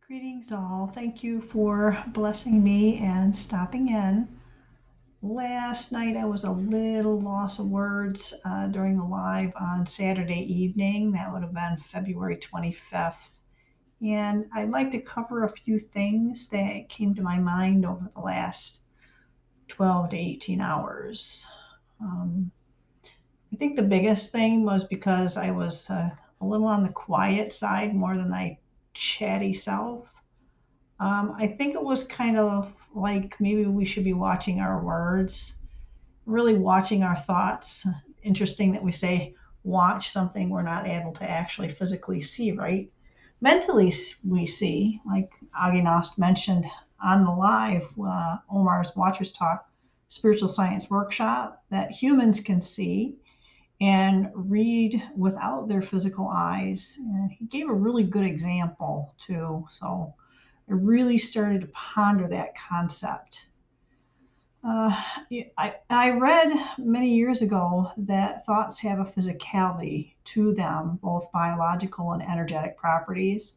Greetings all. Thank you for blessing me and stopping in. Last night I was a little loss of words during the live on Saturday evening. That would have been February 25th. And I'd like to cover a few things that came to my mind over the last 12 to 18 hours. Um, I think the biggest thing was because I was a little on the quiet side more than my chatty self. I think it was kind of like maybe we should be watching our words, really watching our thoughts. Interesting that we say watch something we're not able to actually physically see, right? Mentally, we see, like Aage mentioned on the live Omar's Watchers Talk spiritual science workshop, that humans can see and read without their physical eyes. And he gave a really good example, too. So I really started to ponder that concept. Uh, I read many years ago that thoughts have a physicality to them, both biological and energetic properties,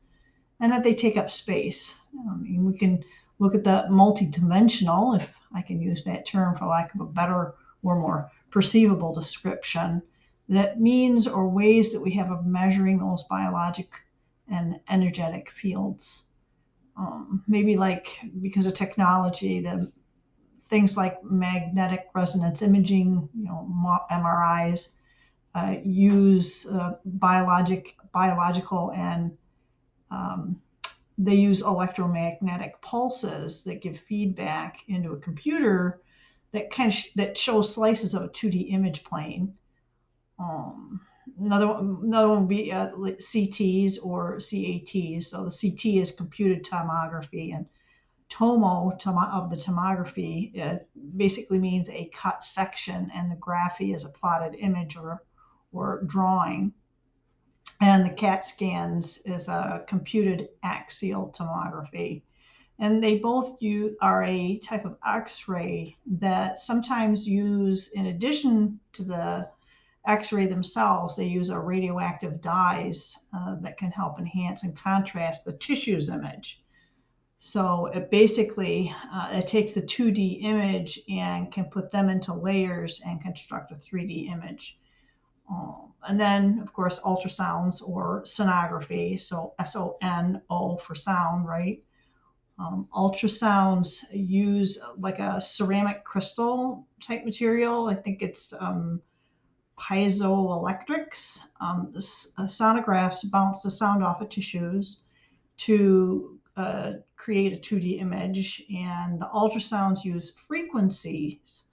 and that they take up space. I mean, we can look at the multidimensional, if I can use that term for lack of a better or more perceivable description, that means or ways that we have of measuring those biologic and energetic fields. Maybe like because of technology, the things like magnetic resonance imaging, MRIs, use biological and um, they use electromagnetic pulses that give feedback into a computer that that shows slices of a 2D image plane. Um, another one would be CTs or CATs. So the CT is computed tomography, and of the tomography, it basically means a cut section, and the graphy is a plotted image or drawing. And the CAT scans is a computed axial tomography. And they both are a type of X-ray that sometimes use, in addition to the X-ray themselves, they use a radioactive dyes that can help enhance and contrast the tissue's image. So it basically it takes the 2D image and can put them into layers and construct a 3D image. And then, of course, ultrasounds or sonography. So SONO for sound, right? Ultrasounds use like a ceramic crystal type material. I think it's piezoelectrics. Sonographs bounce the sound off of tissues to create a 2D image, and the ultrasounds use frequencies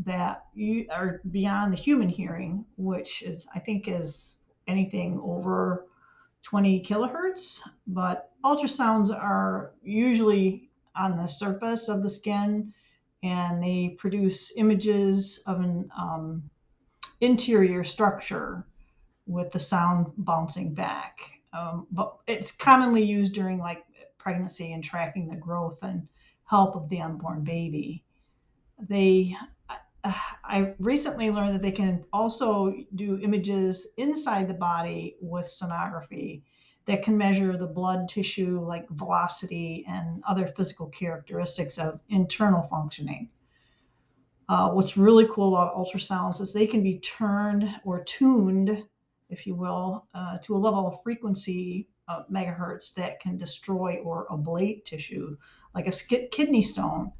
that are beyond the human hearing, which is, I think, is anything over 20 kilohertz. But ultrasounds are usually on the surface of the skin, and they produce images of an interior structure with the sound bouncing back. But it's commonly used during like pregnancy and tracking the growth and health of the unborn baby. They I recently learned that they can also do images inside the body with sonography that can measure the blood tissue like velocity and other physical characteristics of internal functioning. What's really cool about ultrasounds is they can be turned or tuned, if you will, to a level of frequency megahertz that can destroy or ablate tissue, like a kidney stone.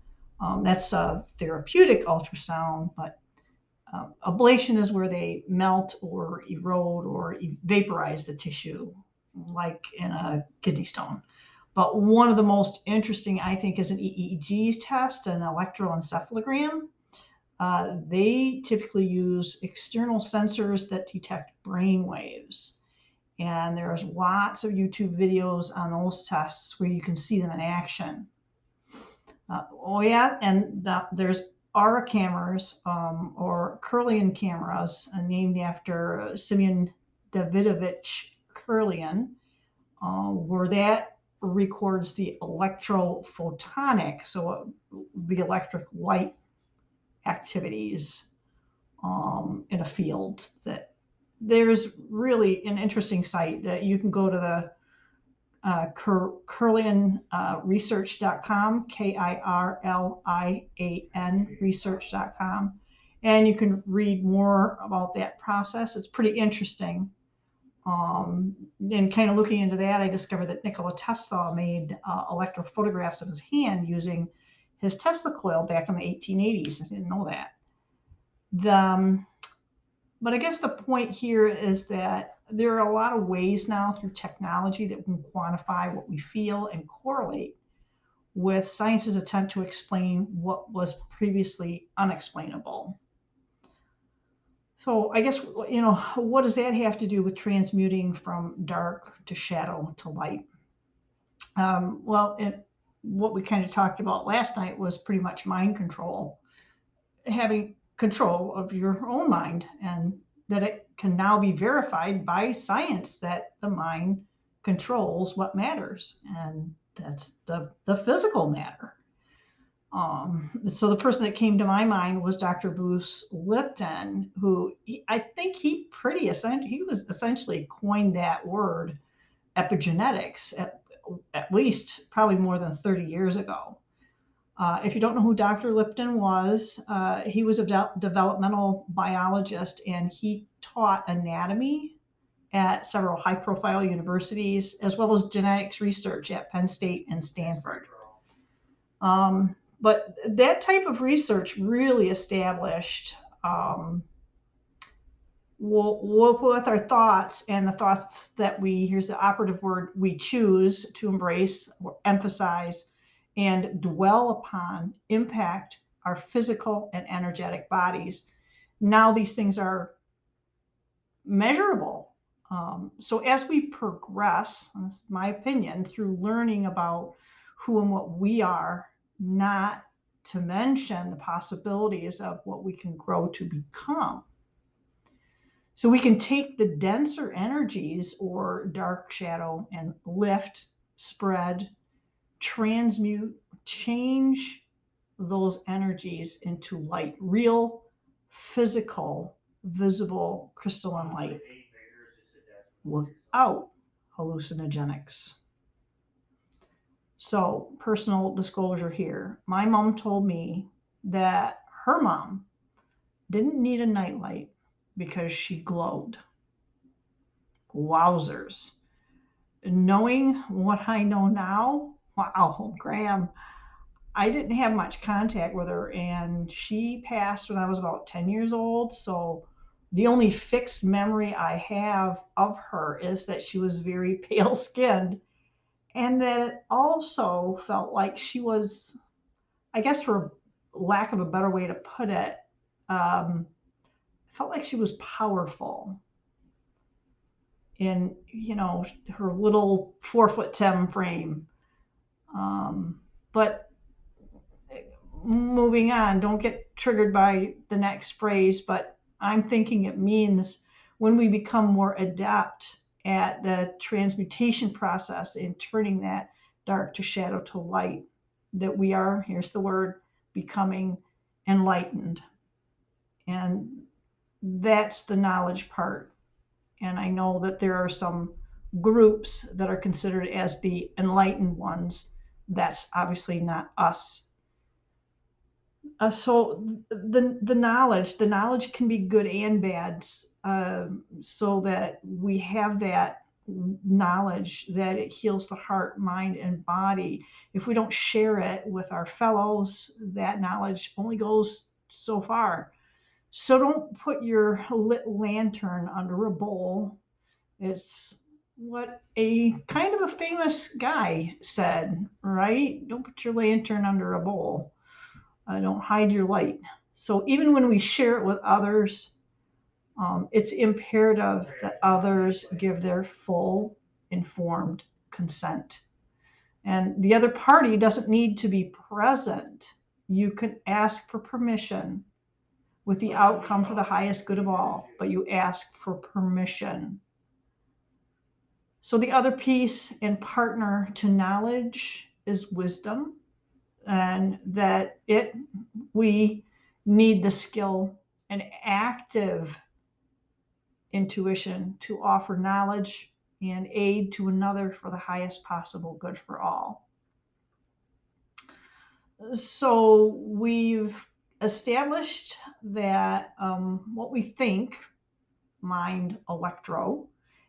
That's a therapeutic ultrasound, but ablation is where they melt or erode or vaporize the tissue, like in a kidney stone. But one of the most interesting, I think, is an EEG test, an electroencephalogram. They typically use external sensors that detect brain waves. And there's lots of YouTube videos on those tests where you can see them in action. Oh, yeah, and there's Aura cameras or Kirlian cameras named after Simeon Davidovich Kirlian, where that records the electrophotonic, so the electric light activities in a field. That there's really an interesting site that you can go to Kirlian research.com, Kirlian research.com. And you can read more about that process. It's pretty interesting. And kind of looking into that, I discovered that Nikola Tesla made electrophotographs of his hand using his Tesla coil back in the 1880s. I didn't know that. But I guess the point here is that there are a lot of ways now through technology that we can quantify what we feel and correlate with science's attempt to explain what was previously unexplainable. So I guess, what does that have to do with transmuting from dark to shadow to light? What we kind of talked about last night was pretty much mind control, having control of your own mind, and that it can now be verified by science that the mind controls what matters, and that's the physical matter. So the person that came to my mind was Dr. Bruce Lipton, who I think he was essentially coined that word epigenetics at least probably more than 30 years ago. If you don't know who Dr. Lipton was, he was a developmental biologist, and he taught anatomy at several high-profile universities, as well as genetics research at Penn State and Stanford. But that type of research really established with our thoughts, and the thoughts that here's the operative word, we choose to embrace or emphasize and dwell upon, impact our physical and energetic bodies. Now these things are measurable. So as we progress, this is my opinion, through learning about who and what we are, not to mention the possibilities of what we can grow to become. So we can take the denser energies or dark shadow and lift, spread, transmute, change those energies into light, real, physical, visible crystalline light without hallucinogenics. So, personal disclosure here. My mom told me that her mom didn't need a nightlight because she glowed. Wowzers. Knowing what I know now, wow, Graham, I didn't have much contact with her, and she passed when I was about 10 years old. So the only fixed memory I have of her is that she was very pale skinned, and that it also felt like she was, I guess for lack of a better way to put it, felt like she was powerful in, her little 4'10" frame. But moving on, don't get triggered by the next phrase, but I'm thinking it means when we become more adept at the transmutation process in turning that dark to shadow to light, that we are, here's the word, becoming enlightened. And that's the knowledge part. And I know that there are some groups that are considered as the enlightened ones. That's obviously not us. So the knowledge can be good and bad, so that we have that knowledge that it heals the heart, mind, and body. If we don't share it with our fellows, that knowledge only goes so far. So don't put your lit lantern under a bowl. It's what a kind of a famous guy said, right? Don't put your lantern under a bowl. Don't hide your light. So even when we share it with others, it's imperative that others give their full informed consent. And the other party doesn't need to be present. You can ask for permission with the outcome for the highest good of all, but you ask for permission. So the other piece and partner to knowledge is wisdom, and that we need the skill and active intuition to offer knowledge and aid to another for the highest possible good for all. So we've established that what we think, mind electro,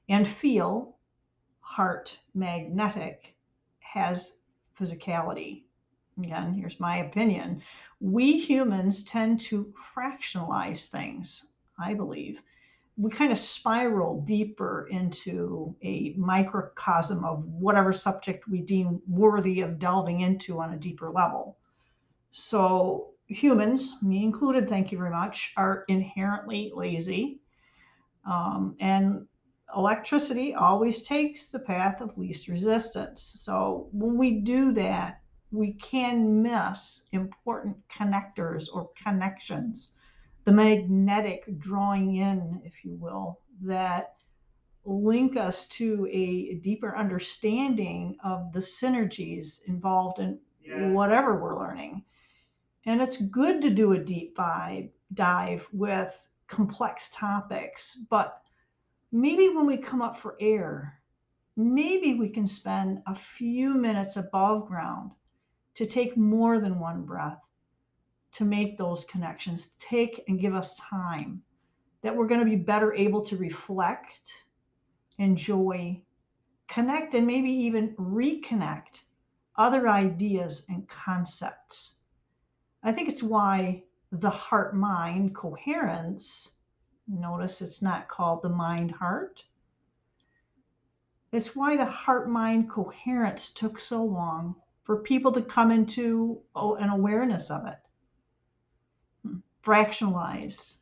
and feel, heart magnetic, has physicality. Again, here's my opinion. We humans tend to fractionalize things, I believe. We kind of spiral deeper into a microcosm of whatever subject we deem worthy of delving into on a deeper level. So humans, me included, thank you very much, are inherently lazy. And electricity always takes the path of least resistance. So when we do that, we can miss important connectors or connections, the magnetic drawing in, if you will, that link us to a deeper understanding of the synergies involved in whatever we're learning. And it's good to do a deep dive with complex topics, but maybe when we come up for air, maybe we can spend a few minutes above ground to take more than one breath to make those connections, take and give us time that we're going to be better able to reflect, enjoy, connect, and maybe even reconnect other ideas and concepts. I think it's why the heart mind coherence, notice it's not called the mind heart. It's why the heart mind coherence took so long for people to come into an awareness of it. Fractionalize.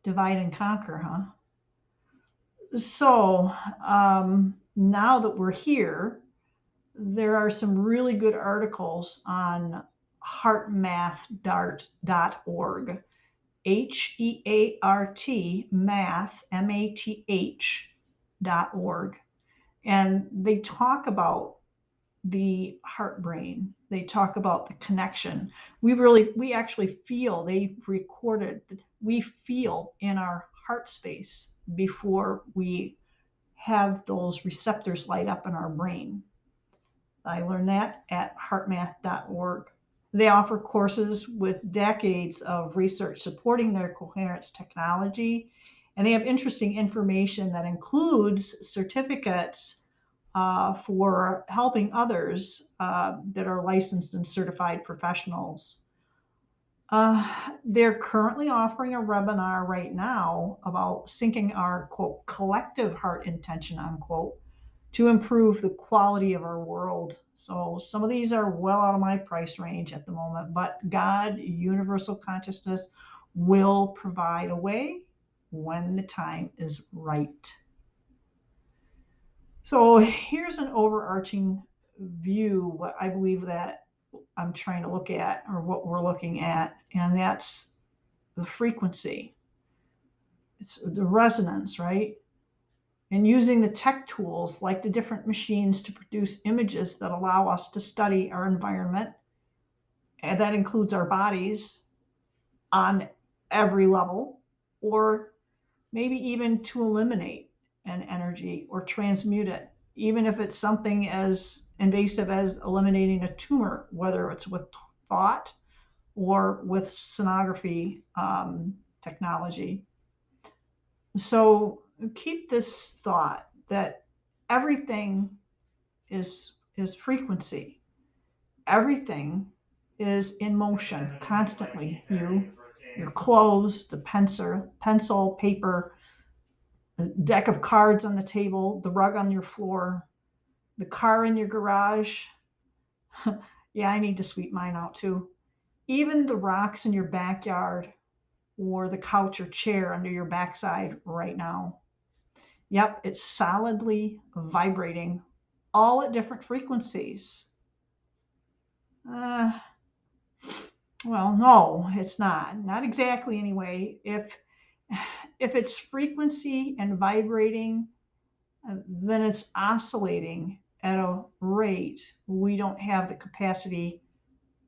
Divide and conquer, huh? So now that we're here, there are some really good articles on heartmath.org. HEART math, MATH.org. And they talk about the heart brain. They talk about the connection. We actually feel, they recorded, we feel in our heart space before we have those receptors light up in our brain. I learned that at heartmath.org. They offer courses with decades of research supporting their coherence technology, and they have interesting information that includes certificates for helping others that are licensed and certified professionals. They're currently offering a webinar right now about syncing our, quote, collective heart intention, unquote, to improve the quality of our world. So some of these are well out of my price range at the moment, but God, universal consciousness, will provide a way when the time is right. So here's an overarching view, what I believe that I'm trying to look at, or what we're looking at, and that's the frequency. It's the resonance, right? And using the tech tools like the different machines to produce images that allow us to study our environment, and that includes our bodies on every level, or maybe even to eliminate an energy or transmute it, even if it's something as invasive as eliminating a tumor, whether it's with thought or with sonography technology. So keep this thought that everything is frequency. Everything is in motion constantly. Your clothes, the pencil, paper, the deck of cards on the table, the rug on your floor, the car in your garage. Yeah, I need to sweep mine out too. Even the rocks in your backyard or the couch or chair under your backside right now. Yep, it's solidly vibrating, all at different frequencies. Well, no, it's not. Not exactly anyway. If it's frequency and vibrating, then it's oscillating at a rate we don't have the capacity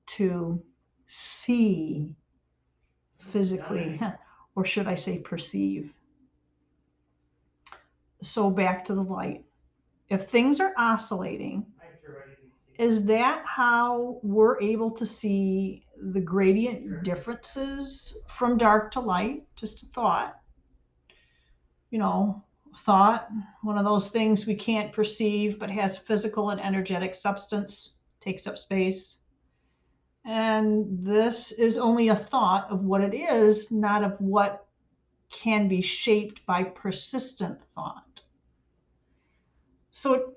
to see physically, or should I say perceive. So back to the light. If things are oscillating, is that how we're able to see the gradient differences from dark to light? Just a thought. You know, thought, one of those things we can't perceive but has physical and energetic substance, takes up space. And this is only a thought of what it is, not of what can be shaped by persistent thought. So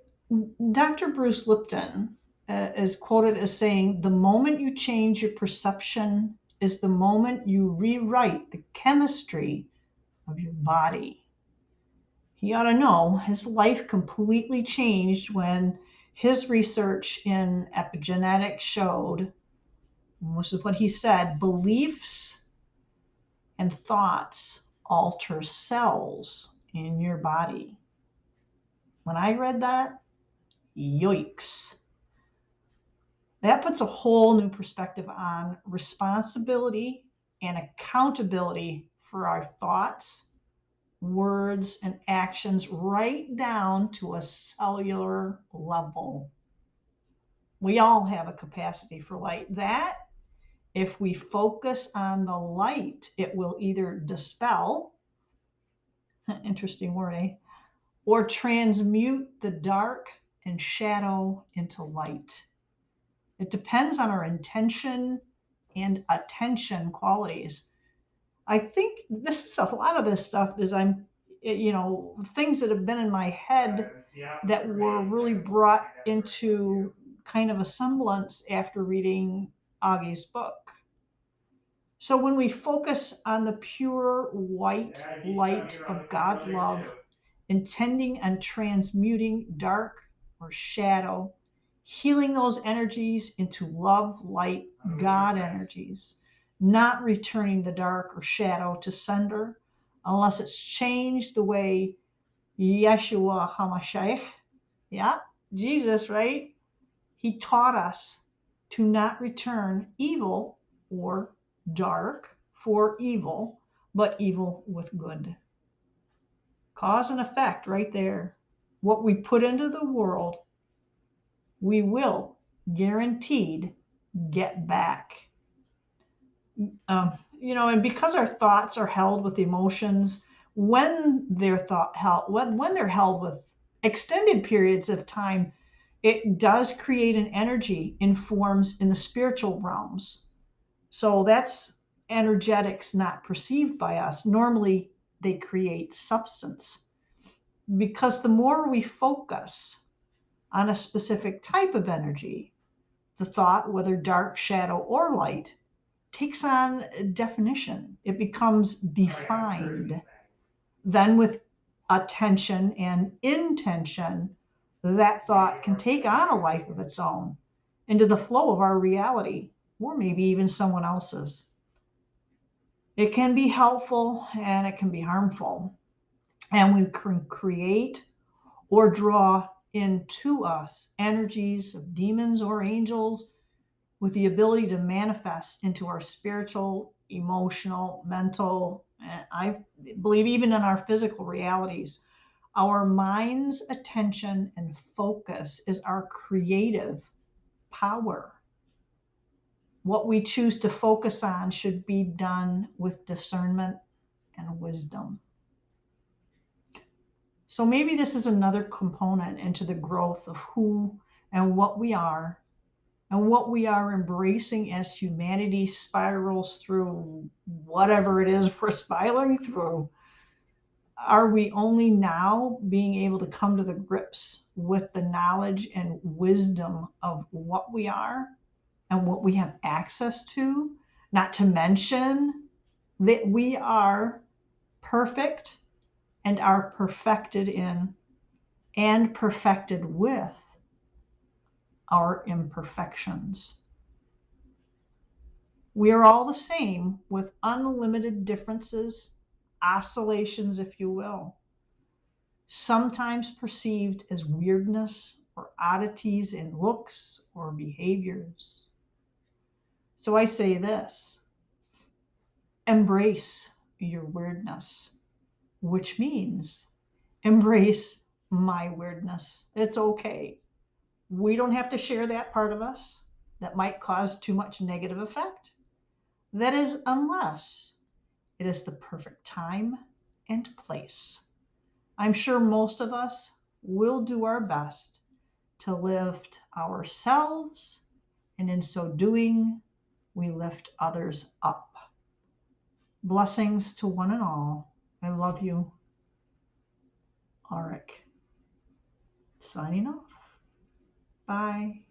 Dr. Bruce Lipton is quoted as saying, the moment you change your perception is the moment you rewrite the chemistry of your body. He ought to know his life completely changed when his research in epigenetics showed, this is what he said, beliefs and thoughts alter cells in your body. When I read that, yikes. That puts a whole new perspective on responsibility and accountability for our thoughts, words, and actions right down to a cellular level. We all have a capacity for light. That, if we focus on the light, it will either dispel, interesting word, eh? Or transmute the dark and shadow into light. It depends on our intention and attention qualities. I think this is a lot of this stuff is things that have been in my head that were really brought into kind of a semblance after reading Auge's book. So when we focus on the pure white light of God love, intending and transmuting dark or shadow, healing those energies into love, light, God energies, not returning the dark or shadow to sender unless it's changed the way Yeshua HaMashiach, yeah, Jesus, right? He taught us to not return evil or dark for evil, but evil with good. Cause and effect right there. What we put into the world, we will guaranteed get back. And because our thoughts are held with emotions, when they're when they're held with extended periods of time, it does create an energy in forms in the spiritual realms. So that's energetics not perceived by us. Normally, they create substance. Because the more we focus on a specific type of energy, the thought, whether dark, shadow, or light, takes on definition. It becomes defined. Then, with attention and intention, that thought can take on a life of its own into the flow of our reality, or maybe even someone else's. It can be helpful and it can be harmful. And we can create or draw into us energies of demons or angels with the ability to manifest into our spiritual, emotional, mental, and I believe even in our physical realities. Our mind's attention and focus is our creative power. What we choose to focus on should be done with discernment and wisdom. So maybe this is another component into the growth of who and what we are and what we are embracing as humanity spirals through whatever it is we're spiraling through. Are we only now being able to come to the grips with the knowledge and wisdom of what we are and what we have access to? Not to mention that we are perfect and are perfected in and perfected with our imperfections. We are all the same with unlimited differences, oscillations, if you will, sometimes perceived as weirdness or oddities in looks or behaviors. So I say this: embrace your weirdness, which means Embrace my weirdness. It's okay. We don't have to share that part of us that might cause too much negative effect. That is, unless it is the perfect time and place. I'm sure most of us will do our best to lift ourselves, and in so doing, we lift others up. Blessings to one and all. I love you. Auric. Signing off. Bye.